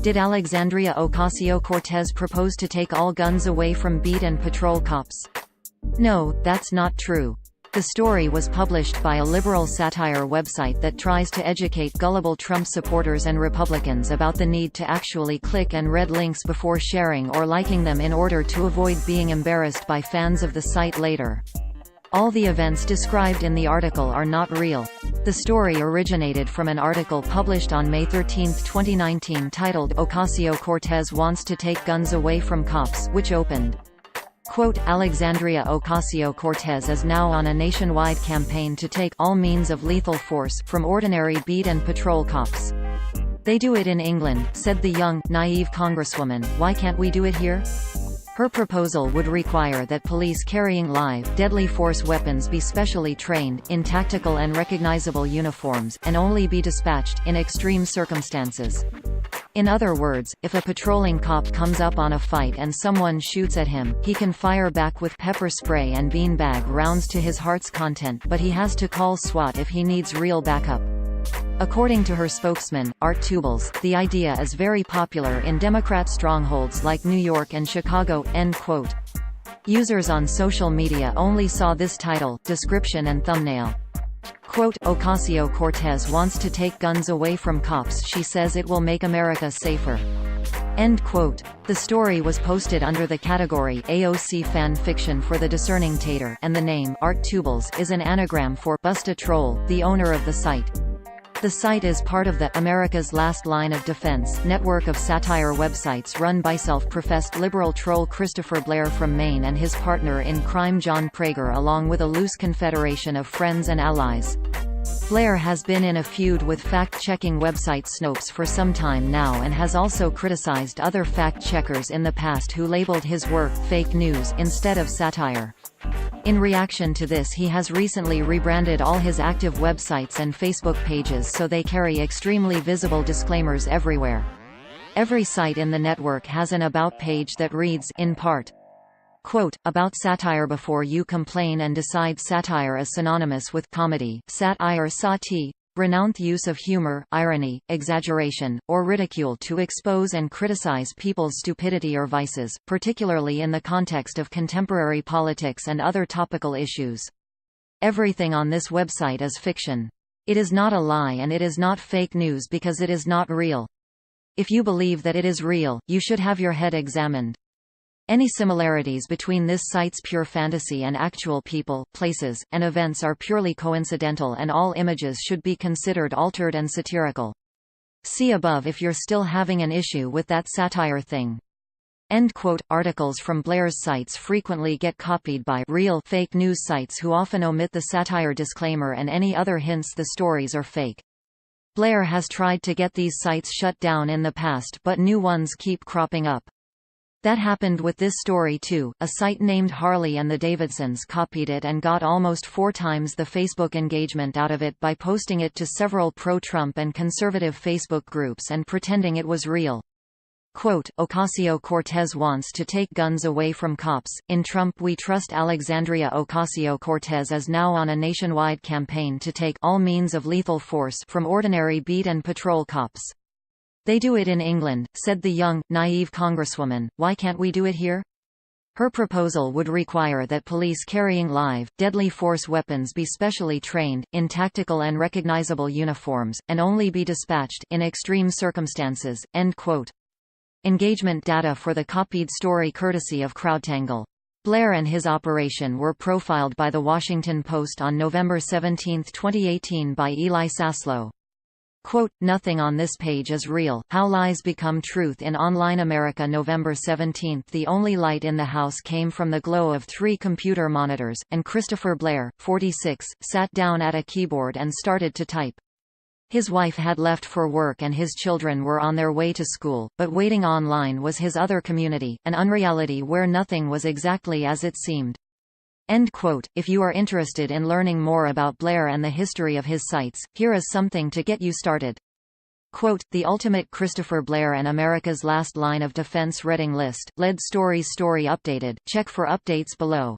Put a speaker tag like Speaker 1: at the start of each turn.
Speaker 1: Did Alexandria Ocasio-Cortez propose to take all guns away from beat and patrol cops? No, that's not true. The story was published by a liberal satire website that tries to educate gullible Trump supporters and Republicans about the need to actually click and read links before sharing or liking them in order to avoid being embarrassed by fans of the site later. All the events described in the article are not real. The story originated from an article published on May 13, 2019 titled "Ocasio-Cortez Wants to Take Guns Away from Cops," which opened, quote, "Alexandria Ocasio-Cortez is now on a nationwide campaign to take all means of lethal force from ordinary beat and patrol cops. They do it in England," said the young, naive congresswoman. "Why can't we do it here?" Her proposal would require that police carrying live, deadly force weapons be specially trained, in tactical and recognizable uniforms, and only be dispatched in extreme circumstances. In other words, if a patrolling cop comes up on a fight and someone shoots at him, he can fire back with pepper spray and beanbag rounds to his heart's content, but he has to call SWAT if he needs real backup. According to her spokesman, Art Tubles, the idea is very popular in Democrat strongholds like New York and Chicago, end quote. Users on social media only saw this title, description and thumbnail. Quote, "Ocasio-Cortez wants to take guns away from cops. She says it will make America safer." End quote. The story was posted under the category AOC Fan Fiction for the Discerning Tater, and the name, Art Tubles, is an anagram for Bust a Troll, the owner of the site. The site is part of the America's Last Line of Defense network of satire websites run by self-professed liberal troll Christopher Blair from Maine and his partner in crime John Prager, along with a loose confederation of friends and allies. Blair has been in a feud with fact-checking website Snopes for some time now and has also criticized other fact-checkers in the past who labeled his work fake news instead of satire. In reaction to this, he has recently rebranded all his active websites and Facebook pages so they carry extremely visible disclaimers everywhere. Every site in the network has an About page that reads, in part, quote, "About satire before you complain and decide satire is synonymous with comedy, sat-ire sati, renowned use of humor, irony, exaggeration, or ridicule to expose and criticize people's stupidity or vices, particularly in the context of contemporary politics and other topical issues. Everything on this website is fiction. It is not a lie and it is not fake news because it is not real. If you believe that it is real, you should have your head examined. Any similarities between this site's pure fantasy and actual people, places, and events are purely coincidental, and all images should be considered altered and satirical. See above if you're still having an issue with that satire thing." End quote. Articles from Blair's sites frequently get copied by real fake news sites who often omit the satire disclaimer and any other hints the stories are fake. Blair has tried to get these sites shut down in the past, but new ones keep cropping up. That happened with this story too. A site named Harley and the Davidsons copied it and got almost 4 times the Facebook engagement out of it by posting it to several pro-Trump and conservative Facebook groups and pretending it was real. Quote, "Ocasio-Cortez wants to take guns away from cops. In Trump we trust." Alexandria Ocasio-Cortez is now on a nationwide campaign to take all means of lethal force from ordinary beat and patrol cops. "They do it in England," said the young, naive congresswoman. "Why can't we do it here?" Her proposal would require that police carrying live, deadly force weapons be specially trained, in tactical and recognizable uniforms, and only be dispatched in extreme circumstances. End quote. Engagement data for the copied story courtesy of CrowdTangle. Blair and his operation were profiled by The Washington Post on November 17, 2018 by Eli Saslow. Quote, "Nothing on this page is real. How lies become truth in online America." November 17. The only light in the house came from the glow of 3 computer monitors, and Christopher Blair, 46, sat down at a keyboard and started to type. His wife had left for work and his children were on their way to school, but waiting online was his other community, an unreality where nothing was exactly as it seemed. End quote. If you are interested in learning more about Blair and the history of his sites, here is something to get you started. Quote, "The ultimate Christopher Blair and America's Last Line of Defense reading list, lead stories story updated. Check for updates below."